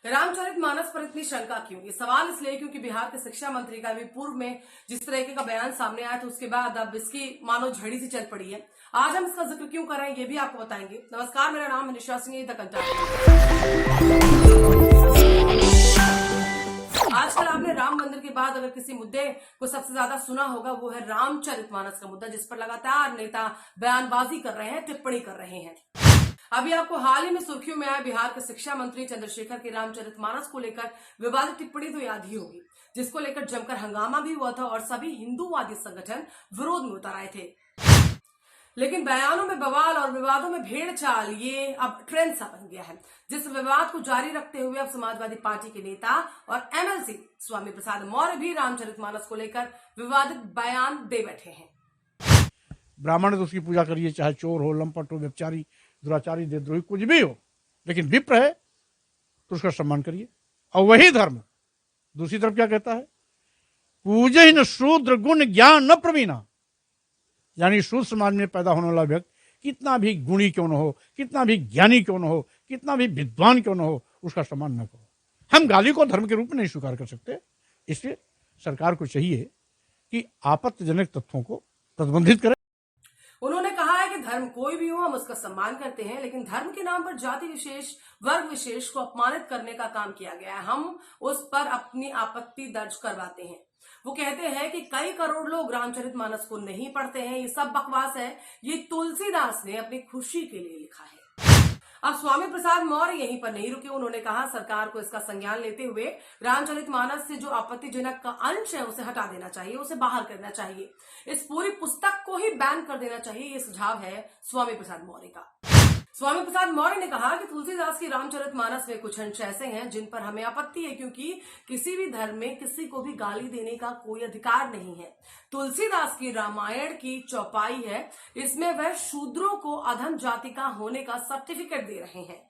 रामचरितमानस पर इतनी शंका क्यों? ये सवाल इसलिए क्योंकि बिहार के शिक्षा मंत्री का भी पूर्व में जिस तरीके का बयान सामने आया था उसके बाद अब इसकी मानो झड़ी सी चल पड़ी है। आज हम इसका जिक्र क्यों कर रहे हैं ये भी आपको बताएंगे। नमस्कार, मेरा नाम है निशा सिंह, द कंटाक्ट। आजकल आपने राम मंदिर के बाद अगर किसी मुद्दे को सबसे ज्यादा सुना होगा वो है रामचरितमानस का मुद्दा, जिस पर लगातार नेता बयानबाजी कर रहे हैं, टिप्पणी कर रहे हैं। अभी आपको हाल ही में सुर्खियों में आया बिहार के शिक्षा मंत्री चंद्रशेखर के रामचरितमानस को लेकर विवादित टिप्पणी तो याद ही होगी, जिसको लेकर जमकर हंगामा भी हुआ था और सभी हिंदूवादी संगठन विरोध में उतर आए थे। लेकिन बयानों में बवाल और विवादों में भेड़ चाल ये अब ट्रेंड सा बन गया है, जिस विवाद को जारी रखते हुए अब समाजवादी पार्टी के नेता और एमएलसी स्वामी प्रसाद मौर्य भी रामचरितमानस को लेकर विवादित बयान दे बैठे हैं। ब्राह्मण है तो उसकी पूजा करिए, चाहे चोर हो, लंपट हो, व्यभिचारी, दुराचारी, देशद्रोही कुछ भी हो, लेकिन विप्र है तो उसका सम्मान करिए। और वही धर्म दूसरी तरफ क्या कहता है? पूजे न शूद्र गुण ज्ञान न प्रवीणा, यानी शूद्र समाज में पैदा होने वाला व्यक्ति कितना भी गुणी क्यों न हो, कितना भी ज्ञानी क्यों न हो, कितना भी विद्वान क्यों न हो, उसका सम्मान न करो। हम गाली को धर्म के रूप में नहीं स्वीकार कर सकते। इसलिए सरकार को चाहिए कि आपत्तिजनक तत्वों को प्रतिबंधित करे। उन्होंने कहा है कि धर्म कोई भी हो हम उसका सम्मान करते हैं, लेकिन धर्म के नाम पर जाति विशेष, वर्ग विशेष को अपमानित करने का काम किया गया है। हम उस पर अपनी आपत्ति दर्ज करवाते हैं। वो कहते हैं कि कई करोड़ लोग रामचरितमानस को नहीं पढ़ते हैं, ये सब बकवास है, ये तुलसीदास ने अपनी खुशी के लिए लिखा है। अब स्वामी प्रसाद मौर्य यहीं पर नहीं रुके। उन्होंने कहा सरकार को इसका संज्ञान लेते हुए रामचरितमानस से जो आपत्तिजनक का अंश है उसे हटा देना चाहिए, उसे बाहर करना चाहिए, इस पूरी पुस्तक को ही बैन कर देना चाहिए। ये सुझाव है स्वामी प्रसाद मौर्य का। स्वामी प्रसाद मौर्य ने कहा कि तुलसीदास की रामचरितमानस में कुछ अंश ऐसे हैं जिन पर हमें आपत्ति है, क्योंकि किसी भी धर्म में किसी को भी गाली देने का कोई अधिकार नहीं है। तुलसीदास की रामायण की चौपाई है, इसमें वह शूद्रों को अधम जाति का होने का सर्टिफिकेट दे रहे हैं।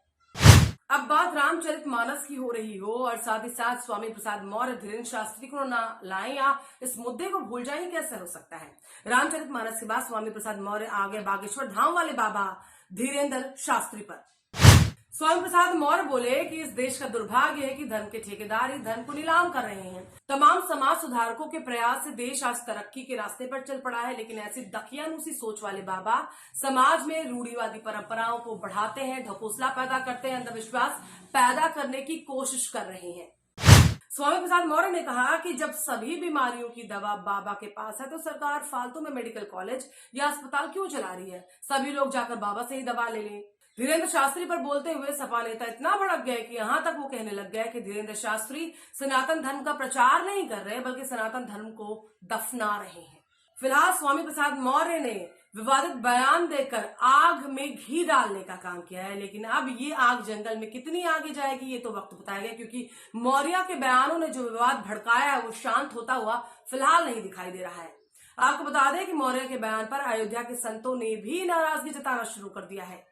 अब बात रामचरितमानस की हो रही हो और साथ ही साथ स्वामी प्रसाद मौर्य धीरेन्द्र शास्त्री को ना लाएं या इस मुद्दे को भूल जाएं, कैसे हो सकता है? रामचरितमानस के बाद स्वामी प्रसाद मौर्य आ गए बागेश्वर धाम वाले बाबा धीरेन्द्र शास्त्री पर। स्वामी प्रसाद मौर्य बोले कि इस देश का दुर्भाग्य है कि धर्म के ठेकेदार ही धर्म को नीलाम कर रहे हैं। तमाम समाज सुधारकों के प्रयास से देश आज तरक्की के रास्ते पर चल पड़ा है, लेकिन ऐसी दकियानूसी सोच वाले बाबा समाज में रूढ़िवादी परंपराओं को बढ़ाते हैं, ढकोसला पैदा करते हैं, अंधविश्वास पैदा करने की कोशिश कर रहे हैं। स्वामी प्रसाद मौर्य ने कहा कि जब सभी बीमारियों की दवा बाबा के पास है तो सरकार फालतू में मेडिकल कॉलेज या अस्पताल क्यों चला रही है? सभी लोग जाकर बाबा से ही दवा ले लें। धीरेन्द्र शास्त्री पर बोलते हुए सपा नेता इतना भड़क गए कि यहां तक वो कहने लग गए कि धीरेन्द्र शास्त्री सनातन धर्म का प्रचार नहीं कर रहे बल्कि सनातन धर्म को दफना रहे हैं। फिलहाल स्वामी प्रसाद मौर्य ने विवादित बयान देकर आग में घी डालने का काम किया है, लेकिन अब ये आग जंगल में कितनी आगे जाएगी ये तो वक्त बताएगा, क्योंकि मौर्य के बयानों ने जो विवाद भड़काया है वो शांत होता हुआ फिलहाल नहीं दिखाई दे रहा है। आपको बता दें कि मौर्य के बयान पर अयोध्या के संतों ने भी नाराजगी जताना शुरू कर दिया है।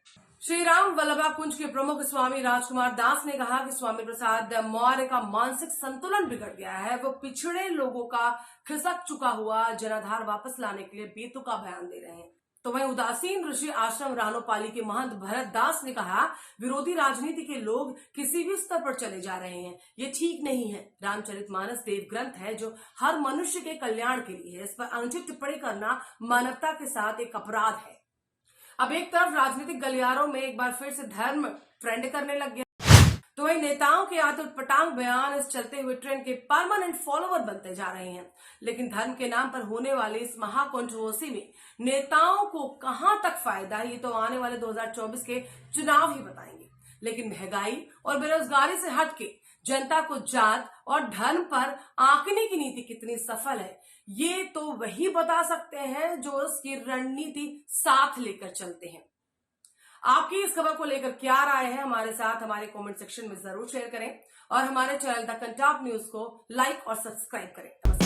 श्री राम वल्लभा कुंज के प्रमुख स्वामी राजकुमार दास ने कहा कि स्वामी प्रसाद मौर्य का मानसिक संतुलन बिगड़ गया है। वो पिछड़े लोगों का खिसक चुका हुआ जनाधार वापस लाने के लिए बेतुका बयान दे रहे हैं। तो वहीं उदासीन ऋषि आश्रम रानोपाली के महंत भरत दास ने कहा विरोधी राजनीति के लोग किसी भी स्तर पर चले जा रहे हैं, ये ठीक नहीं है। रामचरितमानस देव ग्रंथ है जो हर मनुष्य के कल्याण के लिए है। इस पर अनुचित टिप्पणी करना मानवता के साथ एक अपराध है। अब एक तरफ राजनीतिक गलियारों में एक बार फिर से धर्म ट्रेंड करने लग गया, तो वही नेताओं के आतुरपटांग बयान इस चलते हुए ट्रेंड के परमानेंट फॉलोअर बनते जा रहे हैं। लेकिन धर्म के नाम पर होने वाली इस महा कंट्रोवर्सी में नेताओं को कहां तक फायदा है ये तो आने वाले 2024 के चुनाव ही बताएंगे। लेकिन महंगाई और बेरोजगारी से हटके जनता को जात और धर्म पर आंकने की नीति कितनी सफल है ये तो वही बता सकते हैं जो उसकी रणनीति साथ लेकर चलते हैं। आपकी इस खबर को लेकर क्या राय है हमारे साथ हमारे कमेंट सेक्शन में जरूर शेयर करें और हमारे चैनल द कंटाक्ट न्यूज को लाइक और सब्सक्राइब करें।